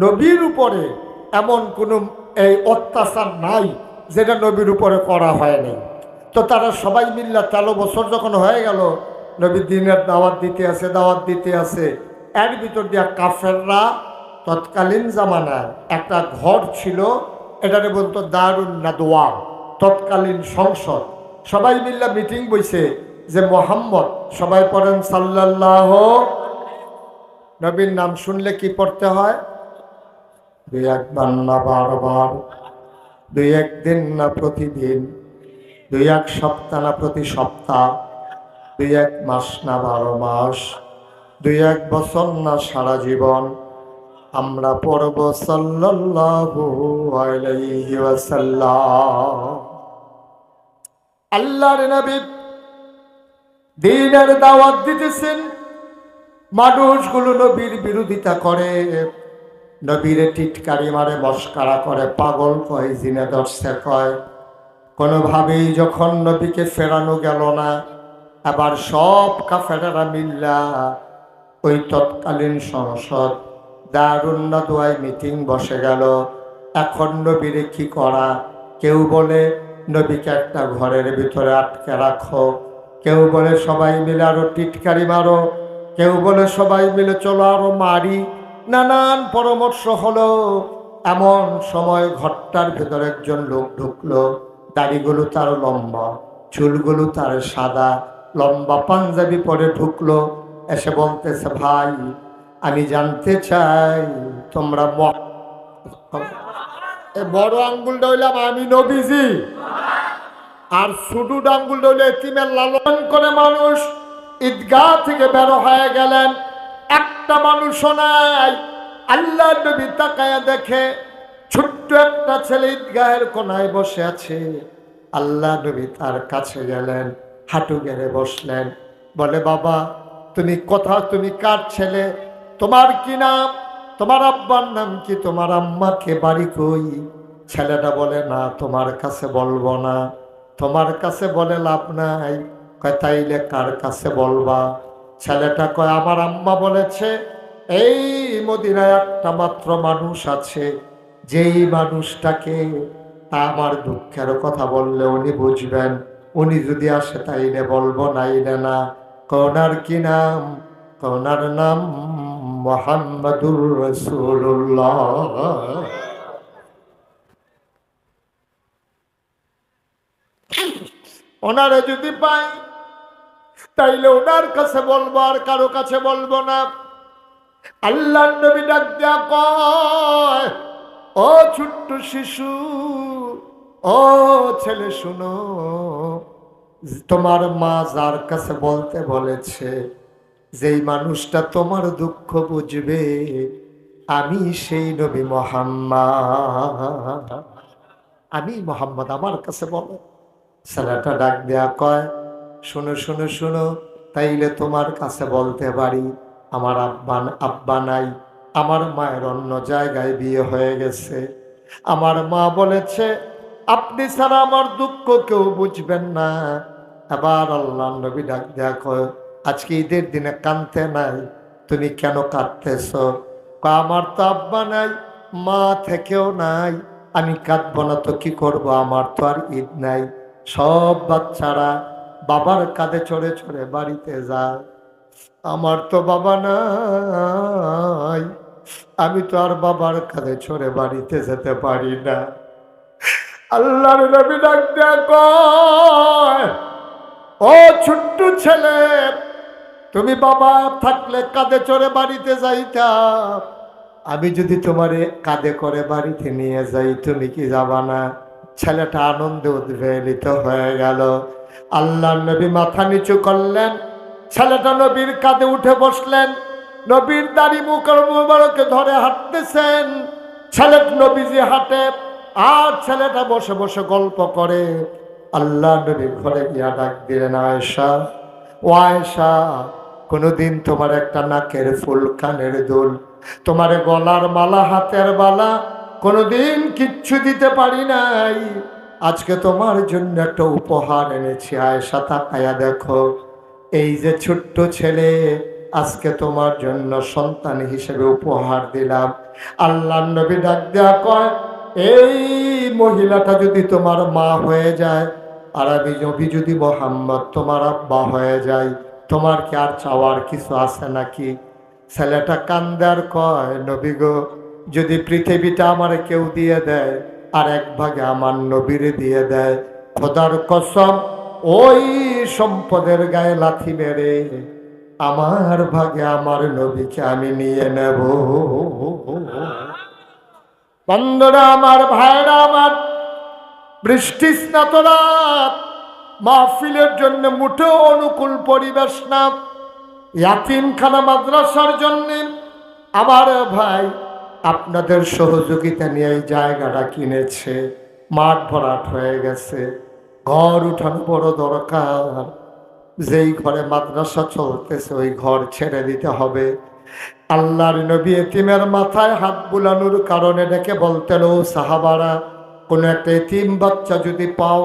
নবীর উপরে এমন কোনো এই অত্যাচার নাই যেটা নবীর উপরে করা হয়নি। তো তারা সবাই মিল্লা 13 বছর যখন হয়ে গেল, নবী দ্বীনের দাওয়াত দিতে আছে, দাওয়াত দিতে আছে। এর ভিতর দিয়া কাফেররা, তৎকালীন জামানার একটা ঘর ছিল, এটারে বলতো দারুন নাদওয়া, তৎকালীন সংসদ। সবাই মিল্লা মিটিং বইছে যে মোহাম্মদ, সবাই পড়েন সাল্লাল্লাহু, নবীর নাম শুনলে কি পড়তে হয়? 2-1 না 12 2-1 দিন না প্রতিদিন, 2-1 সপ্তাহ না প্রতি সপ্তাহ, 2-1 মাস না 12 মাস, 2-1 বছর না সারা জীবন আমরা পড়ব সাল্লাল্লাহু আলাইহি ওয়াসাল্লাম। আল্লাহর নবী দ্বীনের দাওয়াত দিতেছেন, মানুষগুলো নবীর বিরোধিতা করে, নবীরে টিটকারি মারে, মস্কারা করে, পাগল কয়, জিনে দর্শে কয়। কোনোভাবেই যখন নবীকে ফেরানো গেল না, আবার সব কাফেরেরা মিল্লা ওই তৎকালীন সংসদ দারুন নাদওয়ায় মিটিং বসে গেল। এখন নবীরে কি করা? কেউ বলে নবীকে একটা ঘরের ভিতরে আটকে রাখো, কেউ বলে সবাই মিলে আরো টিটকারি মারো, কেউ বলে সবাই মিলে চলো আরো মারি। নানান পরামর্শ হলো। এমন সময় ঘরটার ভেতরে একজন লোক ঢুকলো। দাড়িগুলো তার লম্বা, চুলগুলো তার সাদা, লম্বা পাঞ্জাবি পরে ঢুকলো। এসে বলতেছে, ভাই আমি জানতে চাই তোমরা বড় আঙ্গুলটা হইলাম আমি নবীজি, আর ছোট আঙ্গুলটা হইলে এতিমের লালন করে মানুষ ঈদগাহ থেকে বের হয়ে গেলেন, একটা মানুষও নাই। আল্লাহ নবী তাকায়া দেখে ছোট্ট একটা ছেলে ঈদগাহের কোনায় বসে আছে। আল্লাহ নবী তার কাছে গেলেন, হাঁটু গেড়ে বসলেন। বলে, বাবা তুমি কার ছেলে? তোমার কি নাম? তোমার আব্বার নাম কি, তোমার আম্মাকে বাড়ি কই? ছেলেটা বলে না, তোমার কাছে বলবো না, তোমার কাছে বলে লাভ নাই। কয় তাইলে কার কাছে বলবা? ছেলেটা কয় আমার আম্মা বলেছে এই মদিনায় একটা মাত্র মানুষ আছে, যেই মানুষটাকে আমার দুঃখের কথা বললে উনি বুঝবেন, উনি যদি আসে তাইলে বলবো, নাইলে না। কওনার কি নাম? কওনার নাম মুহাম্মাদুর রাসূলুল্লাহ। ওনারে যদি পাই তাইলে ওনার কাছে বলবো, আর কারো কাছে বলবো না। আল্লাহর নবী ডাক দিয়া কয়, ও ছোট্ট শিশু, ও ছেলে, শুনো, তোমার মা যার কাছে বলতে বলেছে, যেই মানুষটা তোমার দুঃখ বুঝবে, আমি সেই নবী মুহাম্মদ, আমি মুহাম্মদ, আমার কাছে বলো। ছেলেটা ডাক দেয়া কয়, শুনো শুনো শুনো, তাইলে তোমার কাছে বলতে পারি, আমার আব্বা নাই, আমার মায়ের অন্য জায়গায় বিয়ে হয়ে গেছে। আমার মা বলেছে আপনি ছাড়া আমার দুঃখ কেউ বুঝবেন না। আবার আল্লাহ নবী ডাক দেয়া কয়, আজকে ঈদের দিনে কাঁদতে নাই, তুমি কেন কাঁদতেছ? আমার তো আব্বা নাই, মা থেকেও নাই, আমি কাঁদবো না তো কি করব? আমার তো আর ঈদ নাই। সব বাচ্চারা বাবার কাঁধে চড়ে চড়ে বাড়িতে যায়, আমার তো বাবা নাই, আমি তো আর বাবার কাঁধে চড়ে বাড়িতে যেতে পারি না। আল্লাহর নবী ডাক দেয়া কয়, ও ছোট্ট ছেলে, তুমি বাবা থাকলে কাঁধে চড়ে বাড়িতে যাইতাম, আমি যদি তোমারে কাঁধে করে বাড়িতে নিয়ে যাই, তুমি কি যাবা না? ছেলেটা আনন্দে উদ্বেলিত হয়ে গেল। আল্লাহর নবী মাথা নিচু করলেন, ছেলেটা নবীর কাঁধে উঠে বসলেন, নবীর দাড়ি মুবারকে ধরে হাঁটতেছেন। ছেলে নবীজি হাঁটে আর ছেলেটা বসে বসে গল্প করে। আল্লাহ নবী ঘরে গিয়া ডাক দিলেন, আয়েশা, ও আয়েশা, কোনোদিন তোমার একটা নাকের ফুল, কানের দুল, তোমার গলার মালা, হাতের বালা কোনোদিন কিচ্ছু দিতে পারি নাই, আজকে তোমার জন্য একটা উপহার এনেছি। আয়েশা তাকায়া দেখো, এই যে ছোট্ট ছেলে, আজকে তোমার জন্য সন্তান হিসেবে উপহার দিলাম। আল্লাহ নবী ডাক দেয়া কয়, এই মহিলাটা যদি তোমার মা হয়ে যায়, আর আমি নবী যদি মুহাম্মদ তোমার আব্বা হয়ে যায়, তোমার কি আর চাওয়ার কিছু আছে নাকি? ছেলেটা কান্দার কয়, নবী গো, যদি পৃথিবীটা আমার কেউ দিয়ে দেয়, আর এক ভাগে আমার নবীরে দিয়ে দেয়, খোদার কসম ওই সম্পদের গায়ে লাথি মেরে আমার ভাগে আমার নবীকে আমি নিয়ে নেব। বন্ধুরা আমার, ভাইরা আমার, বৃষ্টি স্নাত রাত, মাহফিলের জন্য মুঠেও অনুকূল পরিবেশ না। ইয়াতিমখানা মাদ্রাসার জন্য আমার ভাই আপনাদের সহযোগিতা নিয়ে এই জায়গাটা কিনেছে, মাঠ ভরাট হয়ে গেছে, ঘর উঠানো বড় দরকার। যেই ঘরে মাদ্রাসা চলতেছে ওই ঘর ছেড়ে দিতে হবে। আল্লাহর নবী এতিমের মাথায় হাত বুলানোর কারণে ডেকে বলতেন, ও সাহাবারা, কোনো একটা এতিম বাচ্চা যদি পাও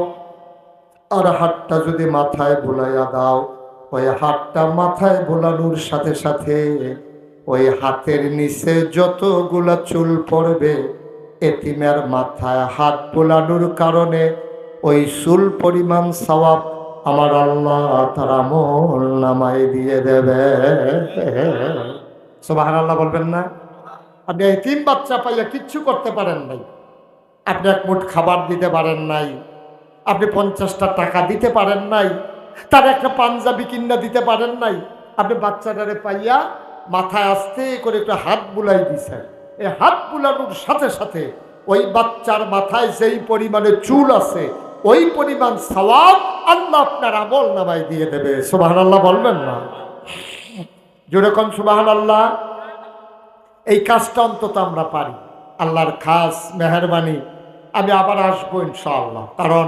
আর হাতটা যদি মাথায় বুলাইয়া দাও, ওই হাতটা মাথায় বুলানোর সাথে সাথে ওই হাতের নিচে যতগুলা চুল পড়বে, এতিমের মাথায় হাত বুলানোর কারণে ওই চুল পরিমাণ সওয়াব আমার আল্লাহ তার আমল নামায় দিয়ে দেবে। সুবহানাল্লাহ বলবেন না? আপনি এতিম বাচ্চা পাইয়া কিচ্ছু করতে পারেন নাই, আপনি এক মুঠ খাবার দিতে পারেন নাই, আপনি 50টা টাকা দিতে পারেন নাই, তার একটা পাঞ্জাবি কিনা দিতে পারেন নাই, আপনি বাচ্চাটারে পাইয়া মাথায় আস্তে করে একটু হাত বুলাই দিছেন। এই হাত বুলানোর সাথে সাথে ওই বাচ্চার মাথায় যেই পরিমাণে চুল আছে ওই পরিমাণ সওয়াব আল্লাহ আপনার আমল নামায় দিয়ে দেবে। সুবহানাল্লাহ বলবেন না? জোরে কোন সুবহানাল্লাহ। এই কাজটা অন্তত আমরা পারি, আল্লাহর খাস মেহেরবানি। আমি আবার আসবো ইনশাআল্লাহ, কারণ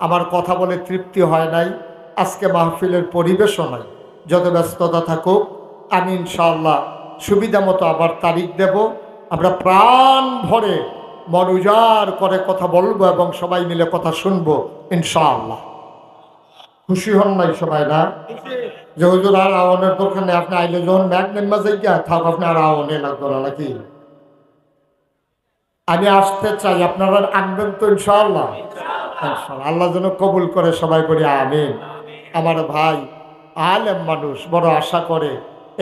আমার কথা বলে তৃপ্তি হয় নাই, আজকে মাহফিলের পরিবেশও নাই। যত ব্যস্ততা থাকুক, আমি ইনশাআল্লাহ সুবিধা মতো আবার তারিখ দেব, আমরা প্রাণ ভরে মন উজাড় করে কথা বলবো এবং সবাই মিলে কথা শুনবো ইনশাআল্লাহ। খুশি হন নাই সবাই না? যে হুজুর আর আওয়ানের দরকার নেই, আপনি আইলে যখন ম্যাগনেট মাঝে গিয়া থাক, আপনি আর আওয়ানে লাগতো না নাকি? আমি আসতে চাই, আপনারা আনবেন তো ইনশাআল্লাহ? ইনশাআল্লাহ, আল্লাহ যেন কবুল করে, সবাই বলি আমিন। আমার ভাই আলেম মানুষ, বড় আশা করে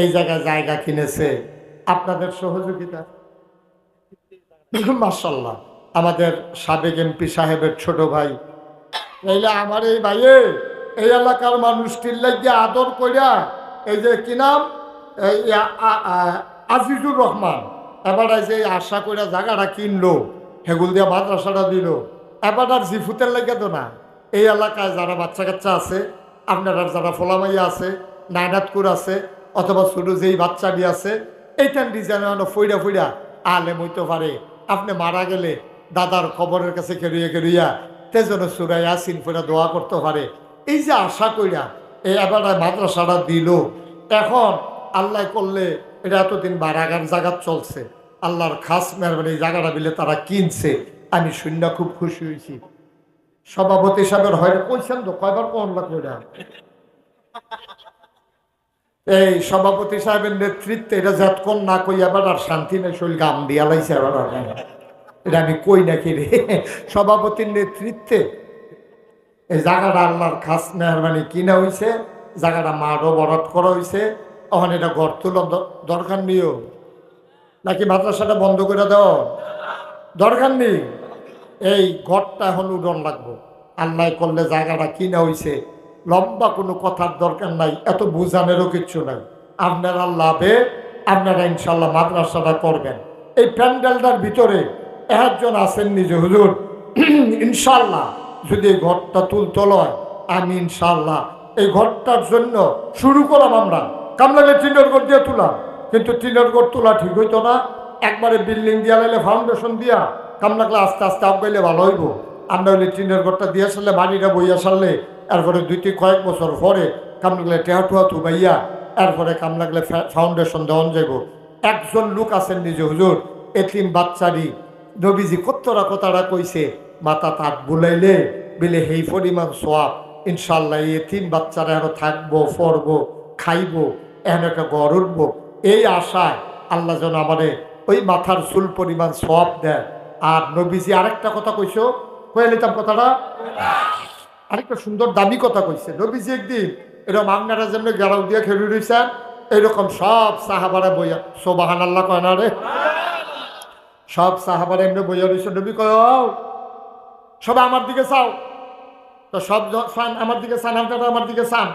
এই জায়গায় জায়গা কিনেছে আপনাদের সহযোগিতা। মাশাআল্লাহ, আমাদের সাবেক এমপি সাহেবের ছোট ভাই, তাইলে আমার এই ভাইয়ে এই এলাকার মানুষটির লাগিয়ে আদর করিয়া এই যে কি নাম, এই আজিজুর রহমান, এবার যে আশা করিয়া জায়গাটা কিনলো, হেগুল দিয়া মাদ্রাসাটা দিল, এবার আর জিফুতের লাগে তো না। এই এলাকায় যারা বাচ্চা কাচ্চা আছে, আপনারা যারা ফোলামাইয়া আছে, নায়নাতকুর আছে, অথবা ছোটো যেই বাচ্চাটি আছে, এইটান ডিজাইন ফইরা ফইরা আলেম হইতে পারে। আপনি মারা গেলে দাদার খবরের কাছে খেলুইয়া তেজন সুরাই আসিন ফইরা দোয়া করতে পারে। এই যে আশা কইরা এই এবার মাদ্রাসাটা দিল, এখন আল্লাহ করলে এটা এতদিন বারাগার জায়গা চলছে, আল্লাহর খাস মেহরবানি এই জায়গাটা বিলে তারা কিনছে। আমি শূন্য খুব খুশি হয়েছি। সভাপতি সাহেবের হয় কইছেন তো কয়বার কোন লাগলো না, এই সভাপতি সাহেবের নেতৃত্বে এটা যতক্ষণ না কই এবার আর শান্তি নেই, শৈল গাম দিয়া লাইছে এবার। এটা আমি কই নাকি রে, সভাপতির নেতৃত্বে এই জায়গাটা আল্লাহর খাস মেহরবানি কিনা হয়েছে, জায়গাটা মাঠও বরাদ করা হয়েছে। তখন এটা ঘর তুলো দরকার নিও নাকি মাদ্রাসাটা বন্ধ করে দাও, দরকার নেই। এই ঘরটা এখন উডন লাগবো, আল্লাহ করলে জায়গাটা কিনা হয়েছে। লম্বা কোনো কথার দরকার নাই, এত বুঝানেরও কিচ্ছু নাই। আপনারা লাভে আপনারা ইনশাল্লাহ মাদ্রাসাটা করবেন। এই প্যান্ডেলটার ভিতরে একজন আছেন নিজে হুজুর, ইনশাল্লাহ যদি এই ঘরটা তুলতে লয়, আমি ইনশাল্লাহ এই ঘরটার জন্য শুরু করলাম। আমরা কামলাগে টিনের ঘর দিয়ে তুলাম, কিন্তু টিনের ঘর তোলা ঠিক হইতো না। একবারে বিল্ডিং দিয়া লাইলে ফাউন্ডেশন দিয়া কামলাগলে আস্তে আস্তে আগাইলে ভালো হইব। আমরা হইলে টিনের ঘরটা দিয়ে আসলে বাড়িটা বইয়া সারলে এরপরে কয়েক বছর পরে কামলাগলে টেহাটুয়া থুবাইয়া এরপরে কামলাগলে ফাউন্ডেশন দেওয়ান যাইব। একজন লোক আছেন নিজে হুজুর, এতিম বাচ্চারি নবীজি কতটা কথাটা কইছে, মাথা তাত বুলাইলে বিলে সেই পরিমাণ সোয়াব। ইনশাল্লাহ এই এতিম বাচ্চারা এখনো থাকবো, পড়বো, খাইবো, এখন একটা গড় উঠবো। এই আশায় আল্লাহ যেন আমাদের ওই মাথার চুল পরিমাণ সোয়াব দেয়। আর নবীজি আরেকটা কথা কইছো, কয়ে নিতাম কথাটা, আরেকটা সুন্দর দামি কথা কইছে নবীজি একদিন। এরকম আপনারা যেমন গেলাও দিয়ে খেলে রয়েছেন, এরকম সব সাহাবারা বইয়া, সোবাহান আল্লাহ কয় না রে, সব সাহাবারা এমনি বইয়া রয়েছে। নবী কয় সবাই আমার দিকে চাও, তো সব চান আমার দিকে চান, আপনারা আমার দিকে চান।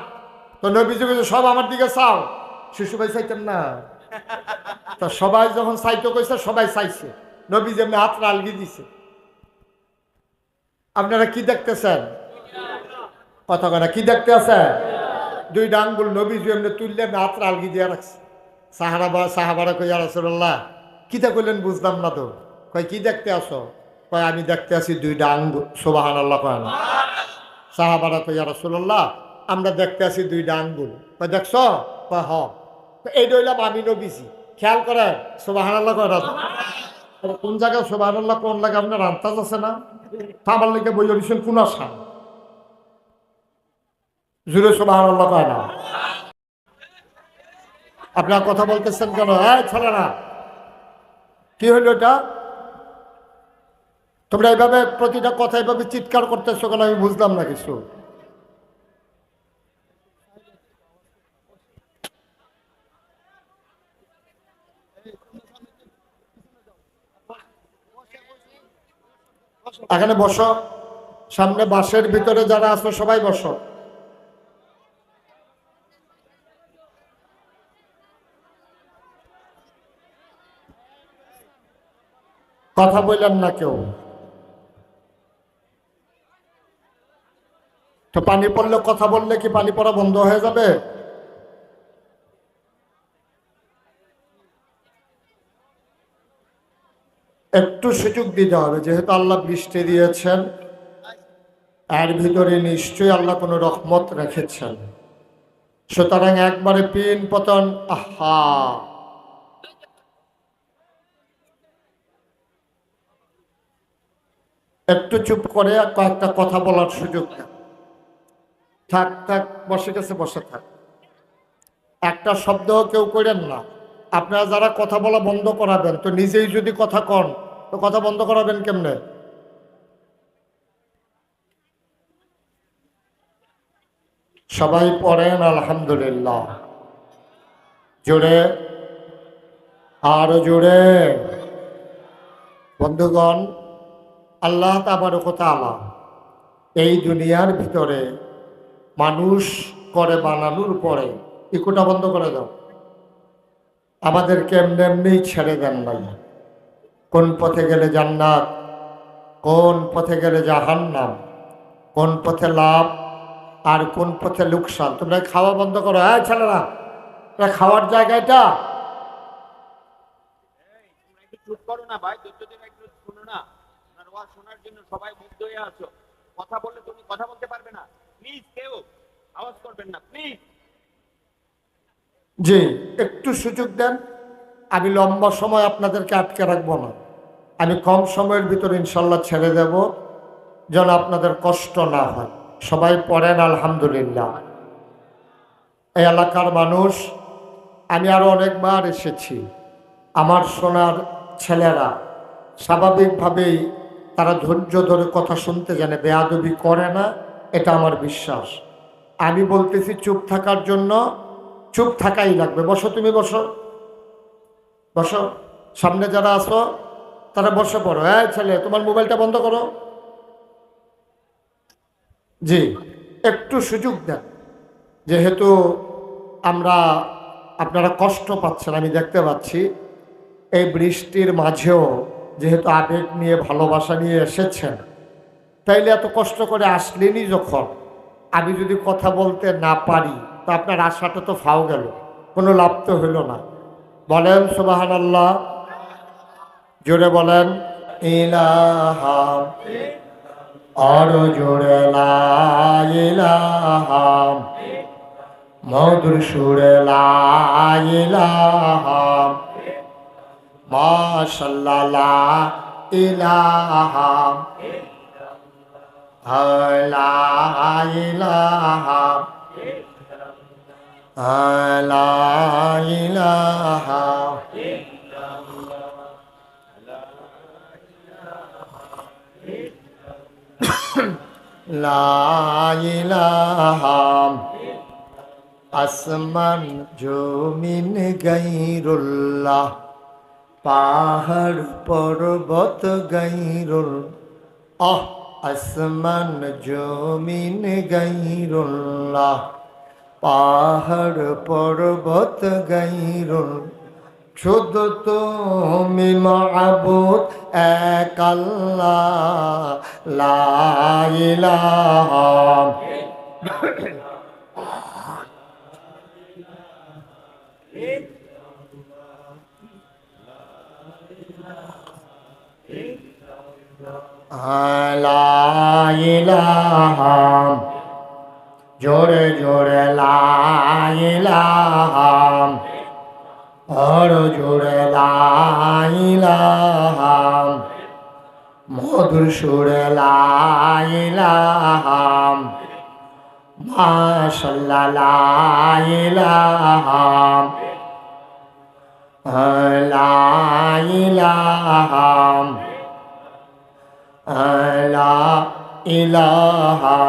তো নবীজি কইছে সব আমার দিকে চাও, শিশু ভাই চাইতেন না। তো সবাই যখন চাইতে কইছে সবাই চাইছে, নবী যেমনি হাতটা আলগি দিছে। আপনারা কি দেখতেছেন? কথা কয় না, কি দেখতে আছেন? দুইটা আঙ্গুল নবীজি এমনি তুললে হাতটা আলগি দিয়ে রাখছে। সাহাবারা কই ইয়া রাসূলুল্লাহ কিতা কইলেন বুঝলাম না তো। কয় কি দেখতে আসো? কয় আমি দেখতে আসি দুইটা আঙ্গুল। সুবহানাল্লাহ কয় না। সাহাবারা কই ইয়া রাসূলুল্লাহ আমরা দেখতে আসি দুইটা আঙ্গুল। কয় দেখছ? কয় হ। এই রইলাম আমি নবীজি, খেয়াল করেন। সুবহানাল্লাহ কয় না। কোন জায়গায় সুবহানাল্লাহ কোন লাগে আপনার আন্তাজ আছে না? আমার লেগে বই দিচ্ছেন কোন আশা জুড়ে সুবহানাল্লাহ কয় না। আপনার কথা বলতেছেন কেন? হ্যাঁ ছেলে না, কি হইল এটা? তোমরা এইভাবে প্রতিটা কথা এইভাবে চিৎকার করতেছো কেন আমি বুঝলাম না কিছু। এখানে বসো, সামনে বাসের ভিতরে যারা আছো সবাই বসো। কথা বললেন না কেউ, তো পানি পড়লে কথা বললে কি পানি পড়া বন্ধ হয়ে যাবে? একটু সুযোগ দিতে হবে, যেহেতু আল্লাহ বৃষ্টি দিয়েছেন, এর ভিতরে নিশ্চয়ই আল্লাহ কোনো রহমত রেখেছেন। সুতরাং একবারে পিন পতন, আহা একটু চুপ করে কয়েকটা কথা বলার সুযোগ দেন। থাক থাক, বসে গেছে, বসে থাক। একটা শব্দও কেউ করেন না। আপনারা যারা কথা বলা বন্ধ করাবেন, তো নিজেই যদি কথা কন, তো কথা বন্ধ করাবেন কেমনে? সবাই পড়েন আলহামদুলিল্লাহ। জোরে, আরো জোরে। বন্ধুগণ, আল্লাহ তাবারক ওয়া তাআলা এই দুনিয়ার ভিতরে মানুষ করে বানানোর পরে, ইকোটা বন্ধ করে দাও, আমাদেরকে এমনি এমনি ছেড়ে দেন নাই। কোন পথে গেলে জান্নাত, কোন পথে গেলে জাহান্নাম, কোন পথে লাভ আর কোন পথে লোকসান। তোমরা খাওয়া বন্ধ করো। হ্যাঁ ছেলেরা, খাওয়ার জায়গাটা চুপ করো না ভাই, ধৈর্য একটু শোনো না। আপনার ওয়াজ শোনার জন্য সবাই মুগ্ধ হয়ে আছো। কথা বললে তুমি কথা বলতে পারবে না, প্লিজ কেউ আওয়াজ করবেন না প্লিজ। জি, একটু সুযোগ দেন। আমি লম্বা সময় আপনাদেরকে আটকে রাখবো না। আমি কম সময়ের ভিতরে ইনশাল্লাহ ছেড়ে দেব, যেন আপনাদের কষ্ট না হয়। সবাই পড়েন আলহামদুলিল্লাহ। এই এলাকার মানুষ, আমি আরো অনেকবার এসেছি। আমার সোনার ছেলেরা স্বাভাবিকভাবেই তারা ধৈর্য ধরে কথা শুনতে জানে, বেয়াদবি করে না, এটা আমার বিশ্বাস। আমি বলতেছি চুপ থাকার জন্য, চুপ থাকাই লাগবে। বসো, তুমি বসো, বসো। সামনে যারা আসো তারা বসে পড়ো। হ্যাঁ ছেলে, তোমার মোবাইলটা বন্ধ করো। জি, একটু সুযোগ দেন। যেহেতু আমরা, আপনারা কষ্ট পাচ্ছেন আমি দেখতে পাচ্ছি, এই বৃষ্টির মাঝেও যেহেতু আবেগ নিয়ে ভালোবাসা নিয়ে এসেছেন, তাইলে এত কষ্ট করে আসলেনই যখন, আমি যদি কথা বলতে না পারি, তা আপনার আশাটা তো ফাও গেল, কোনো লাভ তো হইল না। বলেন সুবহানাল্লাহ, জোরে বলেন ইলাহা, আরো জোরে লা ইলাহা, মধুর সুরে লা ইলাহা, মাশাআল্লাহ লা ইলাহা, লা ইলাহা, লা ইলাহা, লা ইলাহা। আসমান জমিন গাইরুল্লাহ, পাহাড় পর্বত গাইরুল, আসমান জমিন গাইরুল্লাহ, পাহাড় পর্বত গাইরুল, শুধু তুমি মাবুদ এক আল্লাহ, লা ইলাহা। লা ইলাহা, জোরে জোরে লা ইলাহা, আরো জোরে লা ইলাহা, মধুর সুরে লা ইলাহা, মাশাআল্লাহ লা ইলাহা, লা ইলাহা, লা ইলাহা।